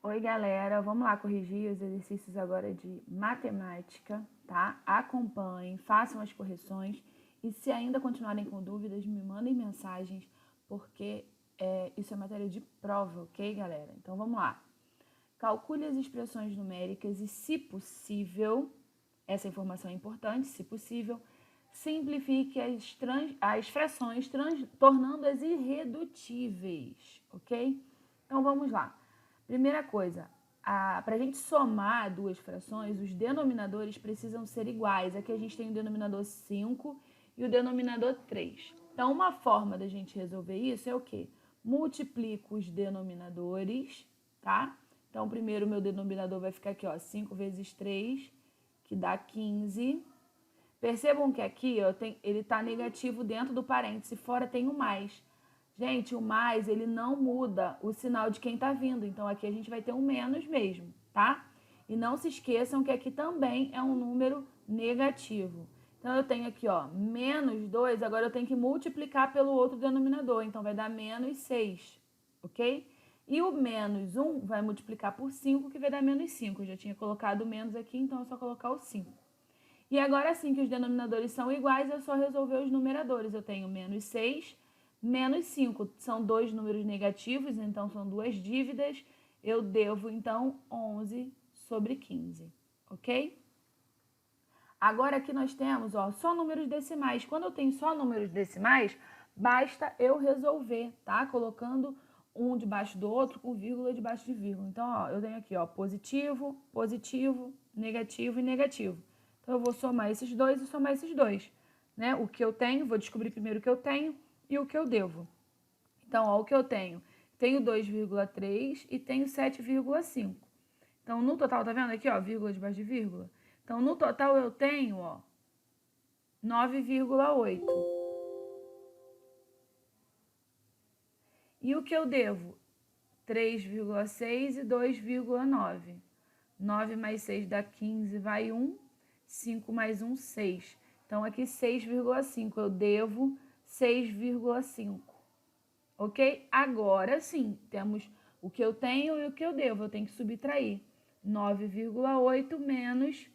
Oi, galera, vamos lá corrigir os exercícios agora de matemática, tá? Acompanhem, façam as correções e se ainda continuarem com dúvidas, me mandem mensagens, porque isso é matéria de prova, ok, galera? Então, vamos lá. Calcule as expressões numéricas e, se possível, essa informação é importante, se possível, simplifique as frações, tornando-as irredutíveis, ok? Então, vamos lá. Primeira coisa, para a gente somar duas frações, os denominadores precisam ser iguais. Aqui a gente tem o denominador 5 e o denominador 3. Então, uma forma da gente resolver isso é o quê? Multiplico os denominadores, tá? Então, primeiro o meu denominador vai ficar aqui, ó, 5 vezes 3, que dá 15. Percebam que aqui, ó, ele está negativo dentro do parêntese, fora tem o mais. Gente, o mais, ele não muda o sinal de quem está vindo. Então, aqui a gente vai ter um menos mesmo, tá? E não se esqueçam que aqui também é um número negativo. Então, eu tenho aqui, ó, menos 2, agora eu tenho que multiplicar pelo outro denominador. Então, vai dar menos 6, ok? E o menos 1 vai multiplicar por 5, que vai dar menos 5. Eu já tinha colocado o menos aqui, então é só colocar o 5. E agora sim que os denominadores são iguais, é só resolver os numeradores. Eu tenho menos 6, menos 5. São dois números negativos, então são duas dívidas. Eu devo, então, 11 sobre 15, ok? Agora aqui nós temos, ó, só números decimais. Quando eu tenho só números decimais, basta eu resolver, tá? Colocando um debaixo do outro com vírgula debaixo de vírgula. Então, ó, eu tenho aqui, ó, positivo, positivo, negativo e negativo. Então, eu vou somar esses dois e somar esses dois, né? O que eu tenho, vou descobrir primeiro o que eu tenho e o que eu devo. Então, ó, o que eu tenho? Tenho 2,3 e tenho 7,5. Então, no total, tá vendo aqui, ó, vírgula debaixo de vírgula? Então, no total, eu tenho, ó, 9,8. E o que eu devo? 3,6 e 2,9. 9 mais 6 dá 15, vai 1. 5 mais 1, 6. Então, aqui 6,5. Eu devo 6,5. Ok? Agora sim, temos o que eu tenho e o que eu devo. Eu tenho que subtrair. 9,8 menos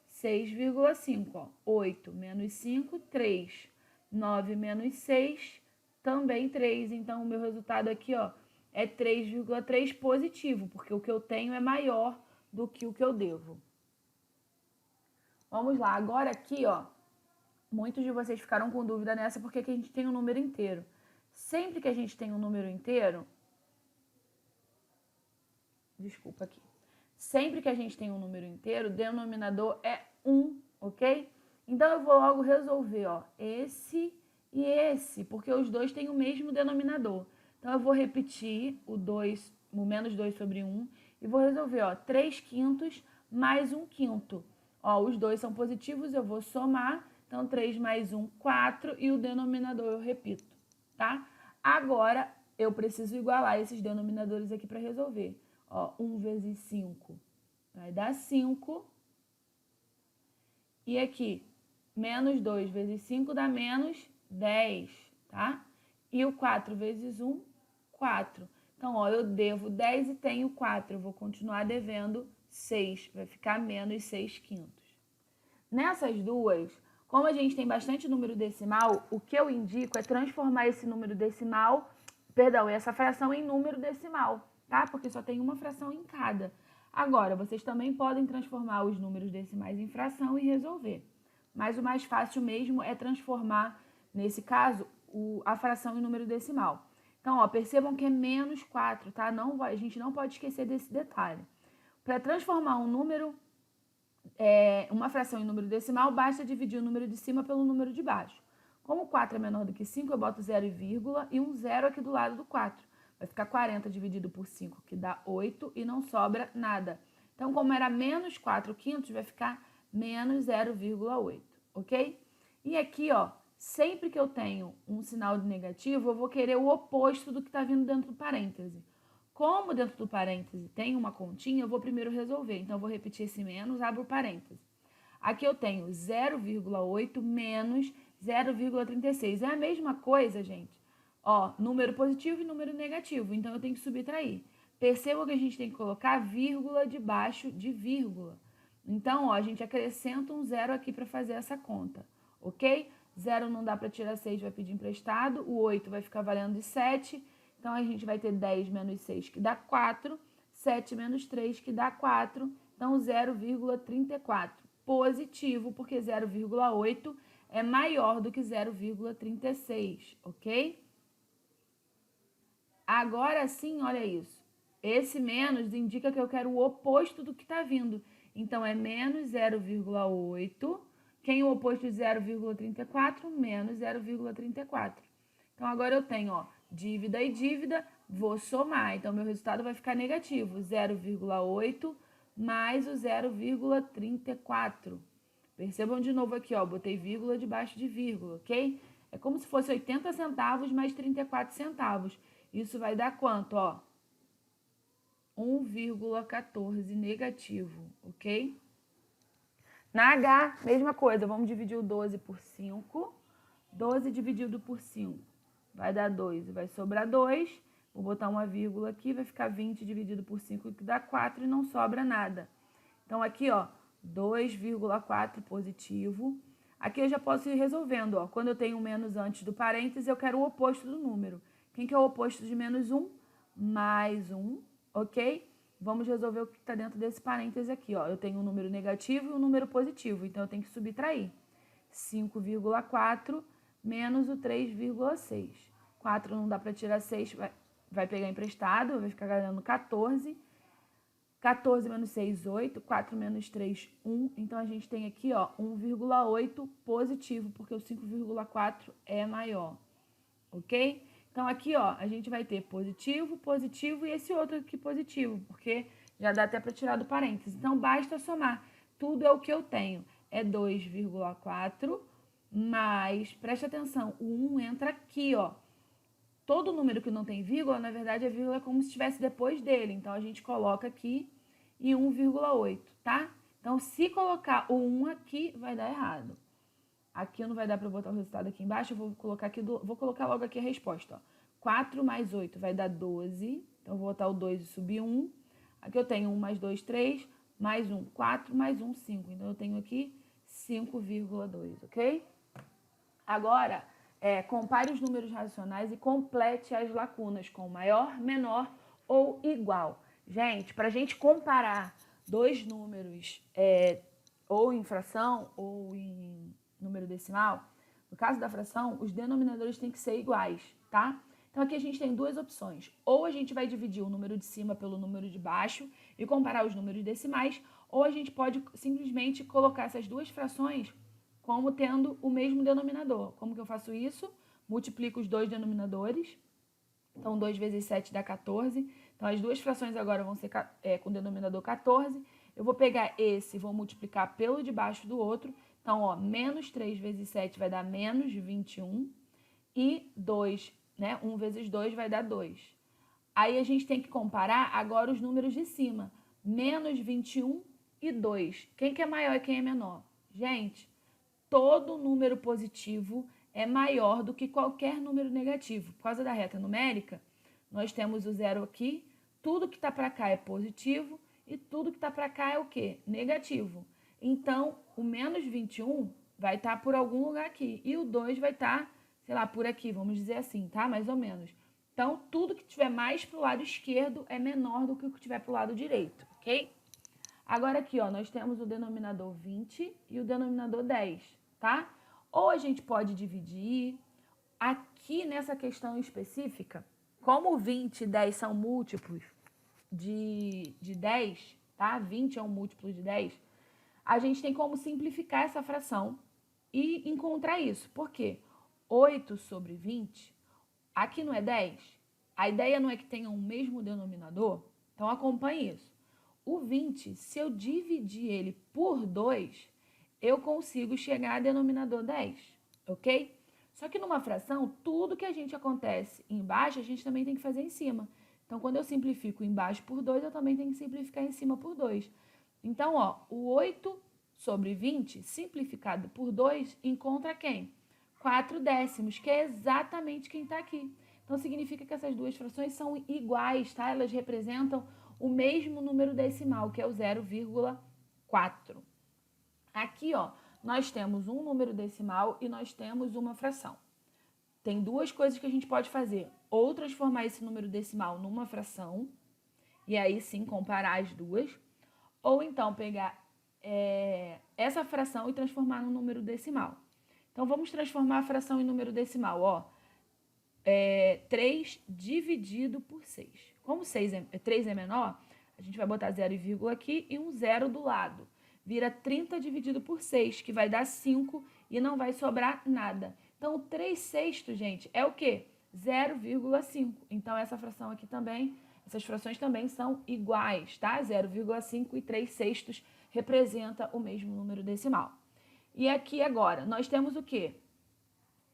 6,5. 8 menos 5, 3. 9 menos 6, também 3. Então, o meu resultado aqui, ó, é 3,3 positivo, porque o que eu tenho é maior do que o que eu devo. Vamos lá, agora aqui, ó, muitos de vocês ficaram com dúvida nessa porque que a gente tem um número inteiro. Sempre que a gente tem um número inteiro, desculpa aqui. Sempre que a gente tem um número inteiro, o denominador é 1, ok? Então, eu vou logo resolver, ó, esse e esse, porque os dois têm o mesmo denominador. Então, eu vou repetir o menos 2 sobre 1 e vou resolver, ó, 3 quintos mais 1 quinto. Ó, os dois são positivos, eu vou somar. Então, 3 mais 1, 4 e o denominador eu repito, tá? Agora, eu preciso igualar esses denominadores aqui para resolver. Ó, 1 vezes 5 vai dar 5. E aqui, menos 2 vezes 5 dá menos 10, tá? E o 4 vezes 1, 4. Então, ó, eu devo 10 e tenho 4. Eu vou continuar devendo 6. Vai ficar menos 6 quintos. Nessas duas, como a gente tem bastante número decimal, o que eu indico é transformar esse número decimal, essa fração em número decimal, tá? Porque só tem uma fração em cada. Agora, vocês também podem transformar os números decimais em fração e resolver. Mas o mais fácil mesmo é transformar, nesse caso, a fração em número decimal. Então, ó, percebam que é menos 4, tá? A gente não pode esquecer desse detalhe. Para transformar uma fração em número decimal, basta dividir o número de cima pelo número de baixo. Como 4 é menor do que 5, eu boto 0 e vírgula e um 0 aqui do lado do 4. Vai ficar 40 dividido por 5, que dá 8, e não sobra nada. Então, como era menos 4 quintos, vai ficar menos 0,8, ok? E aqui, ó, sempre que eu tenho um sinal de negativo, eu vou querer o oposto do que está vindo dentro do parêntese. Como dentro do parêntese tem uma continha, eu vou primeiro resolver. Então, eu vou repetir esse menos, abro o parêntese. Aqui eu tenho 0,8 menos 0,36. É a mesma coisa, gente. Ó, número positivo e número negativo, então eu tenho que subtrair. Perceba que a gente tem que colocar vírgula debaixo de vírgula. Então, ó, a gente acrescenta um zero aqui para fazer essa conta, ok? 0 não dá para tirar 6, vai pedir emprestado. O 8 vai ficar valendo de 7. Então, a gente vai ter 10 menos 6, que dá 4. 7 menos 3, que dá 4. Então, 0,34. Positivo, porque 0,8 é maior do que 0,36, ok? Agora sim, olha isso. Esse menos indica que eu quero o oposto do que está vindo. Então, é menos 0,8. Quem é o oposto de 0,34? Menos 0,34. Então, agora eu tenho, ó, dívida e dívida, vou somar. Então, meu resultado vai ficar negativo. 0,8 mais o 0,34. Percebam de novo aqui, ó, botei vírgula debaixo de vírgula, ok? É como se fosse 80 centavos mais 34 centavos. Isso vai dar quanto, ó? 1,14 negativo, ok? Na H, mesma coisa, vamos dividir o 12 por 5. 12 dividido por 5 vai dar 2, vai sobrar 2. Vou botar uma vírgula aqui, vai ficar 20 dividido por 5, que dá 4 e não sobra nada. Então, aqui, ó, 2,4 positivo. Aqui eu já posso ir resolvendo, ó. Quando eu tenho um menos antes do parênteses, eu quero o oposto do número. Quem que é o oposto de menos 1? Mais 1, ok? Vamos resolver o que está dentro desse parêntese aqui, ó. Eu tenho um número negativo e um número positivo, então eu tenho que subtrair. 5,4 menos o 3,6. 4 não dá para tirar 6, vai pegar emprestado, vai ficar ganhando 14. 14 menos 6, 8. 4 menos 3, 1. Então, a gente tem aqui, ó, 1,8 positivo, porque o 5,4 é maior, ok? Então, aqui, ó, a gente vai ter positivo, positivo e esse outro aqui positivo, porque já dá até para tirar do parênteses. Então, basta somar. Tudo é o que eu tenho. É 2,4 mais, preste atenção, o 1 entra aqui, ó. Todo número que não tem vírgula, na verdade, a vírgula é como se estivesse depois dele. Então, a gente coloca aqui e 1,8, tá? Então, se colocar o 1 aqui, vai dar errado. Aqui não vai dar para botar o resultado aqui embaixo, eu vou colocar aqui, vou colocar logo aqui a resposta, ó. 4 mais 8 vai dar 12. Então, eu vou botar o 2 e subir 1. Aqui eu tenho 1 mais 2, 3, mais 1, 4, mais 1, 5. Então, eu tenho aqui 5,2, ok? Agora, compare os números racionais e complete as lacunas com maior, menor ou igual. Gente, para a gente comparar dois números, ou em fração ou em número decimal, no caso da fração, os denominadores têm que ser iguais, tá? Então, aqui a gente tem duas opções. Ou a gente vai dividir o número de cima pelo número de baixo e comparar os números decimais, ou a gente pode simplesmente colocar essas duas frações como tendo o mesmo denominador. Como que eu faço isso? Multiplico os dois denominadores. Então, 2 vezes 7 dá 14. Então, as duas frações agora vão ser com o denominador 14. Eu vou pegar esse e vou multiplicar pelo de baixo do outro. Então, ó, menos 3 vezes 7 vai dar menos 21. E 2, né? 1 vezes 2 vai dar 2. Aí, a gente tem que comparar agora os números de cima. Menos 21 e 2. Quem que é maior e quem é menor? Gente, todo número positivo é maior do que qualquer número negativo. Por causa da reta numérica, nós temos o zero aqui, tudo que está para cá é positivo e tudo que está para cá é o quê? Negativo. Então, o menos 21 vai estar por algum lugar aqui e o 2 vai estar, sei lá, por aqui, vamos dizer assim, tá? Mais ou menos. Então, tudo que tiver mais para o lado esquerdo é menor do que o que tiver para o lado direito, ok? Agora aqui, ó, nós temos o denominador 20 e o denominador 10, tá? Ou a gente pode dividir. Aqui nessa questão específica, como 20 e 10 são múltiplos de 10, tá? 20 é um múltiplo de 10, a gente tem como simplificar essa fração e encontrar isso. Por quê? 8 sobre 20, aqui não é 10? A ideia não é que tenham o mesmo denominador? Então, acompanhe isso. O 20, se eu dividir ele por 2, eu consigo chegar a denominador 10, ok? Só que numa fração, tudo que a gente acontece embaixo, a gente também tem que fazer em cima. Então, quando eu simplifico embaixo por 2, eu também tenho que simplificar em cima por 2. Então, ó, o 8 sobre 20, simplificado por 2, encontra quem? 4 décimos, que é exatamente quem está aqui. Então, significa que essas duas frações são iguais, tá? Elas representam o mesmo número decimal, que é o 0,4. Aqui, ó, nós temos um número decimal e nós temos uma fração. Tem duas coisas que a gente pode fazer. Ou transformar esse número decimal numa fração, e aí sim comparar as duas. Ou então pegar essa fração e transformar num número decimal. Então, vamos transformar a fração em número decimal, ó. 3 dividido por 6. Como 3 é menor, a gente vai botar 0,1 aqui e um 0 do lado. Vira 30 dividido por 6, que vai dar 5 e não vai sobrar nada. Então, 3 sextos, gente, é o quê? 0,5. Então, essa fração aqui também, essas frações também são iguais, tá? 0,5 e 3 sextos representa o mesmo número decimal. E aqui agora, nós temos o quê?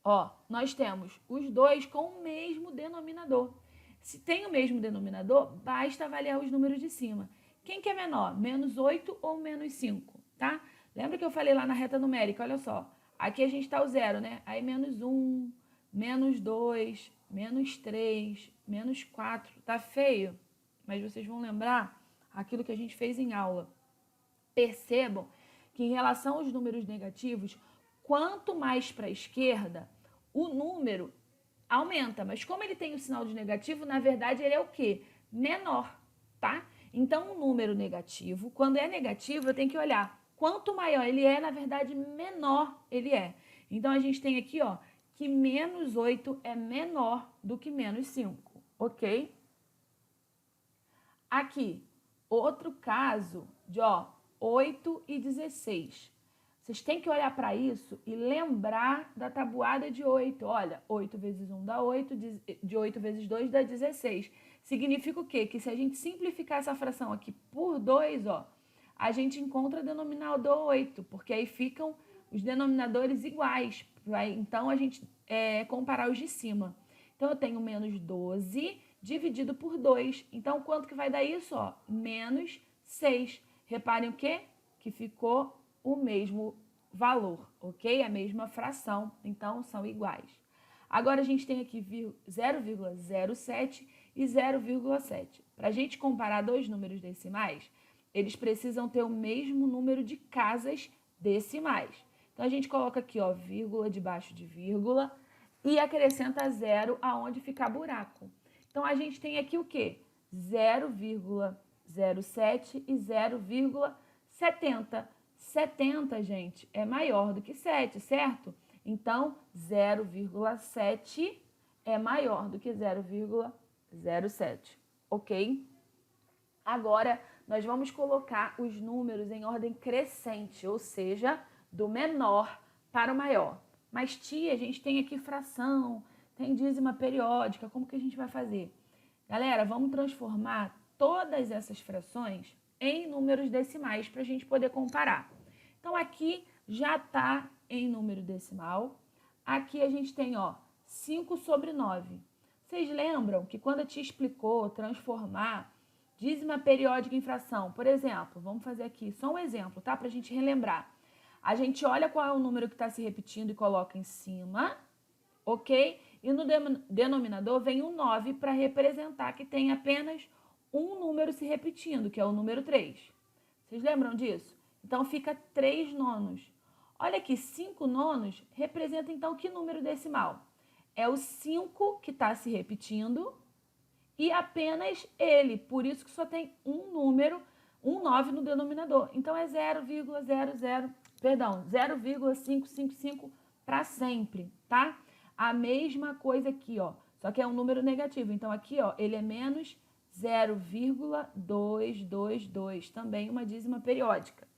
Ó, nós temos os dois com o mesmo denominador. Se tem o mesmo denominador, basta avaliar os números de cima. Quem que é menor? Menos 8 ou menos 5, tá? Lembra que eu falei lá na reta numérica? Olha só. Aqui a gente tá o 0, né? Aí menos 1, menos 2, menos 3, menos 4. Tá feio? Mas vocês vão lembrar aquilo que a gente fez em aula. Percebam que em relação aos números negativos, quanto mais para a esquerda, o número aumenta. Mas como ele tem o sinal de negativo, na verdade ele é o quê? Menor, tá? Então, um número negativo, quando é negativo, eu tenho que olhar. Quanto maior ele é, na verdade, menor ele é. Então, a gente tem aqui, ó, que menos 8 é menor do que menos 5, ok? Aqui, outro caso de, ó, 8 e 16. Vocês têm que olhar para isso e lembrar da tabuada de 8. Olha, 8 vezes 1 dá 8, de 8 vezes 2 dá 16. Significa o quê? Que se a gente simplificar essa fração aqui por 2, ó, a gente encontra o denominador 8, porque aí ficam os denominadores iguais. Então, a gente comparar os de cima. Então, eu tenho menos 12 dividido por 2. Então, quanto que vai dar isso? Ó? Menos 6. Reparem o quê? Que ficou o mesmo valor, ok? A mesma fração, então são iguais. Agora a gente tem aqui 0,07 e 0,7. Para a gente comparar dois números decimais, eles precisam ter o mesmo número de casas decimais. Então a gente coloca aqui, ó, vírgula debaixo de vírgula e acrescenta zero aonde ficar buraco. Então a gente tem aqui o quê? 0,07 e 0,70. 70, gente, é maior do que 7, certo? Então, 0,7 é maior do que 0,07, ok? Agora, nós vamos colocar os números em ordem crescente, ou seja, do menor para o maior. Mas, tia, a gente tem aqui fração, tem dízima periódica, como que a gente vai fazer? Galera, vamos transformar todas essas frações em números decimais para a gente poder comparar. Então, aqui já está em número decimal. Aqui a gente tem, ó, 5 sobre 9. Vocês lembram que quando eu te explicou transformar dízima periódica em fração, por exemplo, vamos fazer aqui só um exemplo, tá? Para a gente relembrar. A gente olha qual é o número que está se repetindo e coloca em cima, ok? E no denominador vem um 9 para representar que tem apenas um número se repetindo, que é o número 3. Vocês lembram disso? Então, fica 3 nonos. Olha aqui, 5 nonos representa, então, que número decimal? É o 5 que está se repetindo e apenas ele. Por isso que só tem um número, um 9 no denominador. Então, é 0,555 para sempre, tá? A mesma coisa aqui, ó. Só que é um número negativo. Então, aqui, ó, ele é menos 0,222. Também uma dízima periódica.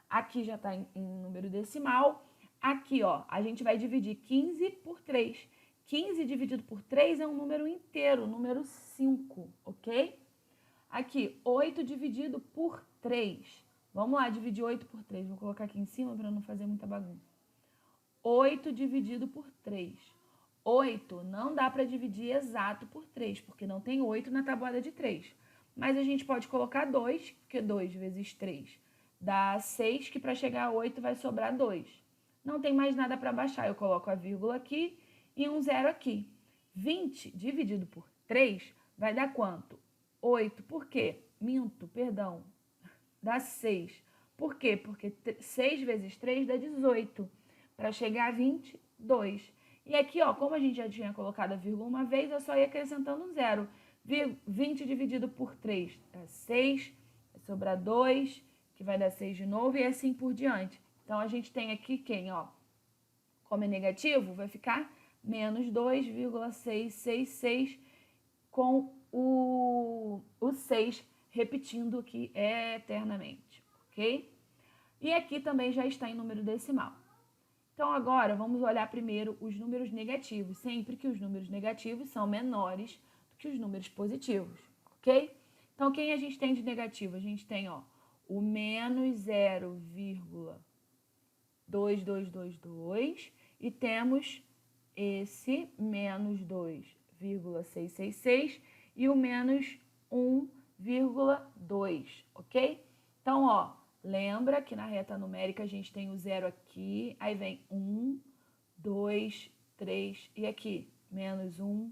Aqui já está em número decimal. Aqui, ó, a gente vai dividir 15 por 3. 15 dividido por 3 é um número inteiro, número 5, ok? Aqui, 8 dividido por 3. Vamos lá, dividir 8 por 3. Vou colocar aqui em cima para não fazer muita bagunça. 8 dividido por 3. 8 não dá para dividir exato por 3, porque não tem 8 na tabuada de 3. Mas a gente pode colocar 2, porque 2 vezes 3 dá 6, que para chegar a 8 vai sobrar 2. Não tem mais nada para baixar, eu coloco a vírgula aqui e um 0 aqui. 20 dividido por 3 vai dar quanto? 8. Por quê? Perdão. Dá 6. Por quê? Porque 6 vezes 3 dá 18. Para chegar a 22. E aqui, ó, como a gente já tinha colocado a vírgula uma vez, eu só ia acrescentando um zero. 20 dividido por 3 dá 6. Vai sobrar 2, que vai dar 6 de novo, e assim por diante. Então, a gente tem aqui quem, ó? Como é negativo, vai ficar menos 2,666 com o 6 repetindo aqui eternamente, ok? E aqui também já está em número decimal. Então, agora, vamos olhar primeiro os números negativos, sempre que os números negativos são menores do que os números positivos, ok? Então, quem a gente tem de negativo? A gente tem, ó, o menos 0,2222 e temos esse menos 2,666 e o menos 1,2, ok? Então, ó, lembra que na reta numérica a gente tem o zero aqui, aí vem 1, 2, 3 e aqui menos 1,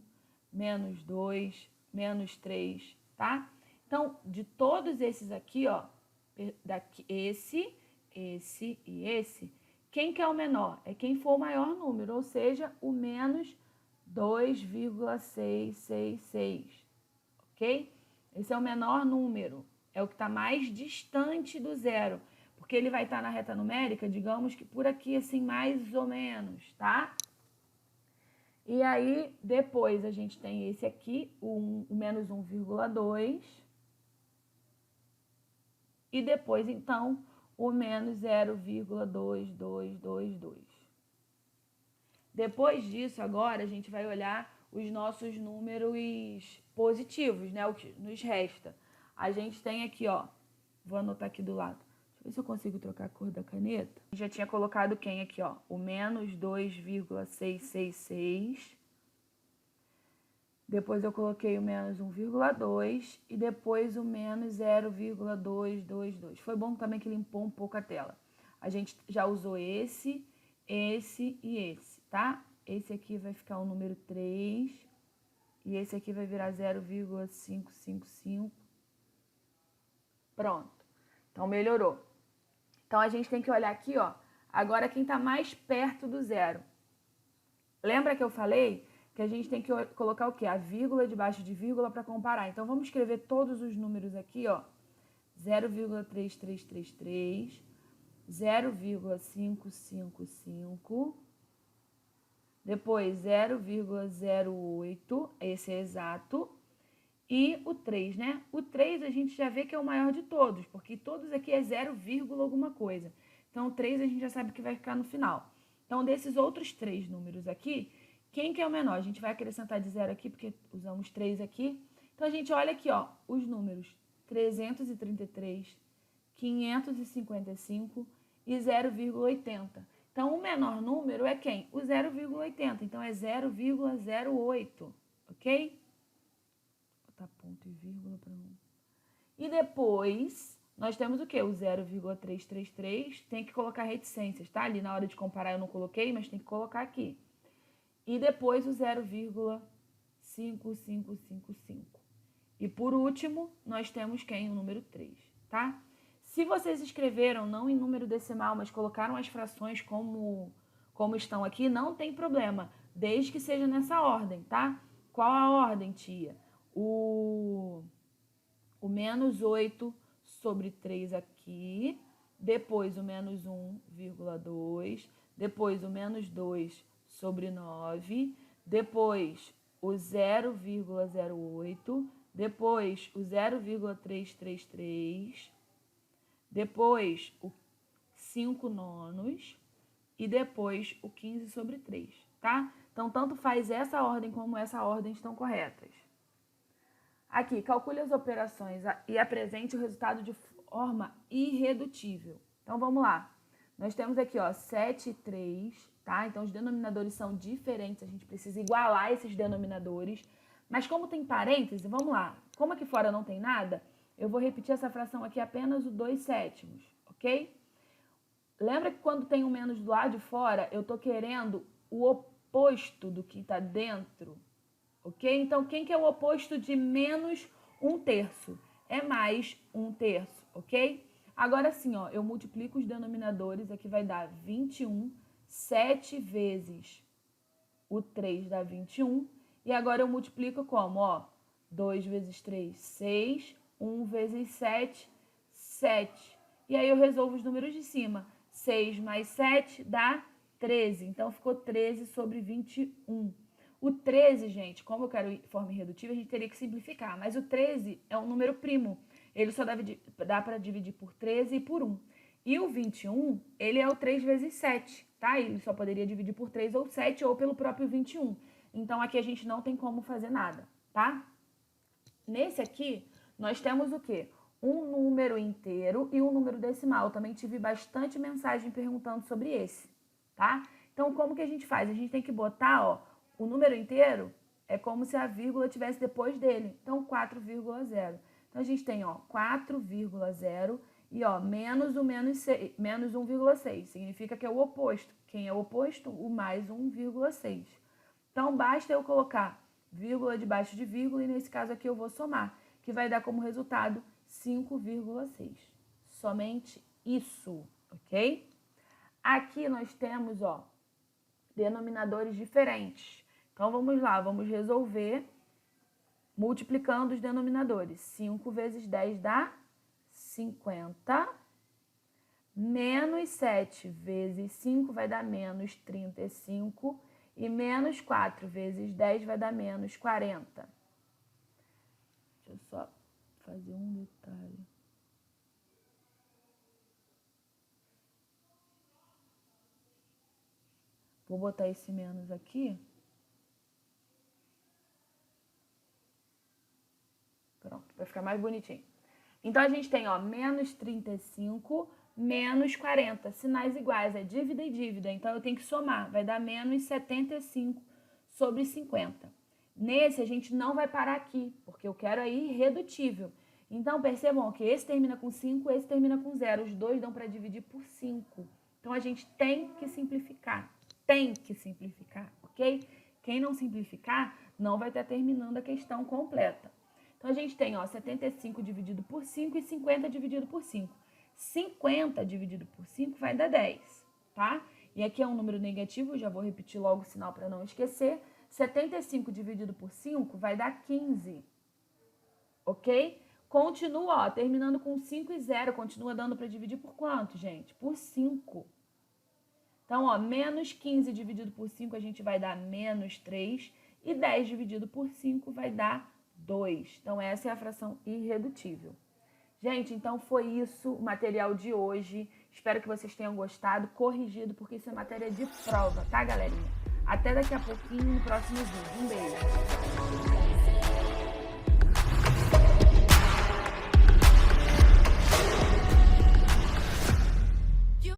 menos 2, menos 3, tá? Então, de todos esses aqui, ó, daqui, esse e esse, quem que é o menor? É quem for o maior número, ou seja, o menos 2,666, ok? Esse é o menor número, é o que está mais distante do zero, porque ele vai estar na reta numérica, digamos que por aqui, assim, mais ou menos, tá? E aí, depois a gente tem esse aqui, o menos 1,2, e depois, então, o menos 0,2222. Depois disso, agora, a gente vai olhar os nossos números positivos, né? O que nos resta. A gente tem aqui, ó, vou anotar aqui do lado. Deixa eu ver se eu consigo trocar a cor da caneta. Já tinha colocado quem aqui, ó? O menos 2,666. Depois eu coloquei o menos 1,2 e depois o menos 0,222. Foi bom também que limpou um pouco a tela. A gente já usou esse e esse, tá? Esse aqui vai ficar o número 3 e esse aqui vai virar 0,555. Pronto. Então, melhorou. Então, a gente tem que olhar aqui, ó. Agora, quem tá mais perto do zero. Lembra que eu falei que a gente tem que colocar o quê? A vírgula debaixo de vírgula para comparar. Então, vamos escrever todos os números aqui, ó. 0,3333, 0,555, depois 0,08, esse é exato, e o 3, né? O 3 a gente já vê que é o maior de todos, porque todos aqui é 0, alguma coisa. Então, o 3 a gente já sabe que vai ficar no final. Então, desses outros 3 números aqui, quem que é o menor? A gente vai acrescentar de 0 aqui, porque usamos 3 aqui. Então, a gente olha aqui, ó, os números 333, 555 e 0,80. Então, o menor número é quem? O 0,80. Então, é 0,08, ok? Vou botar ponto e vírgula para não... E depois, nós temos o quê? O 0,333. Tem que colocar reticências, tá? Ali na hora de comparar eu não coloquei, mas tem que colocar aqui. E depois o 0,5555. E por último, nós temos quem? O número 3, tá? Se vocês escreveram não em número decimal, mas colocaram as frações como estão aqui, não tem problema, desde que seja nessa ordem, tá? Qual a ordem, tia? O menos 8 sobre 3 aqui, depois o menos 1,2, depois o menos 2 sobre 9, depois o 0,08, depois o 0,333, depois o 5 nonos e depois o 15 sobre 3, tá? Então, tanto faz essa ordem como essa ordem estão corretas. Aqui, calcule as operações e apresente o resultado de forma irredutível. Então, vamos lá. Nós temos aqui, ó, 7 e 3, tá? Então, os denominadores são diferentes, a gente precisa igualar esses denominadores. Mas como tem parêntese, vamos lá. Como aqui fora não tem nada, eu vou repetir essa fração aqui apenas o 2/7, ok? Lembra que quando tem um menos do lado de fora, eu tô querendo o oposto do que tá dentro? ok? Então, quem que é o oposto de menos 1/3? É mais 1/3, ok? Agora sim, ó, eu multiplico os denominadores, aqui vai dar 21, 7 vezes o 3 dá 21, e agora eu multiplico como, ó, 2 vezes 3, 6, 1 vezes 7, 7. E aí eu resolvo os números de cima. 6 mais 7 dá 13, então ficou 13 sobre 21. O 13, gente, como eu quero forma irredutível, a gente teria que simplificar, mas o 13 é um número primo. Ele só dá para dividir por 13 e por 1. E o 21, ele é o 3 vezes 7, tá? Ele só poderia dividir por 3 ou 7 ou pelo próprio 21. Então, aqui a gente não tem como fazer nada, tá? Nesse aqui, nós temos o quê? Um número inteiro e um número decimal. Também tive bastante mensagem perguntando sobre esse, tá? Então, como que a gente faz? A gente tem que botar, ó, o número inteiro é como se a vírgula estivesse depois dele. Então, 4,0. Então, a gente tem, ó, 4,0 e, ó, menos o menos 1,6. Significa que é o oposto. Quem é o oposto? O mais 1,6. Então, basta eu colocar vírgula debaixo de vírgula e, nesse caso aqui, eu vou somar, que vai dar como resultado 5,6. Somente isso, ok? Aqui nós temos, ó, denominadores diferentes. Então, vamos lá, vamos resolver multiplicando os denominadores. 5 vezes 10 dá 50. Menos 7 vezes 5 vai dar menos 35. E menos 4 vezes 10 vai dar menos 40. Deixa eu só fazer um detalhe. Vou botar esse menos aqui. Pronto, vai ficar mais bonitinho. Então, a gente tem, ó, menos 35, menos 40. Sinais iguais, é dívida e dívida. Então, eu tenho que somar. Vai dar menos 75 sobre 50. Nesse, a gente não vai parar aqui, porque eu quero aí irredutível. Então, percebam que esse termina com 5, esse termina com 0. Os dois dão para dividir por 5. Então, a gente tem que simplificar. Tem que simplificar, ok? Quem não simplificar, não vai estar terminando a questão completa. Então, a gente tem, ó, 75 dividido por 5 e 50 dividido por 5. 50 dividido por 5 vai dar 10, tá? E aqui é um número negativo, já vou repetir logo o sinal para não esquecer. 75 dividido por 5 vai dar 15, ok? Continua, ó, terminando com 5 e 0, continua dando para dividir por quanto, gente? Por 5. Então, ó, menos 15 dividido por 5 a gente vai dar menos 3 e 10 dividido por 5 vai dar 2. Então, essa é a fração irredutível. Gente, então foi isso o material de hoje. Espero que vocês tenham gostado, corrigido, porque isso é matéria de prova, tá, galerinha? Até daqui a pouquinho no próximo vídeo. Um beijo!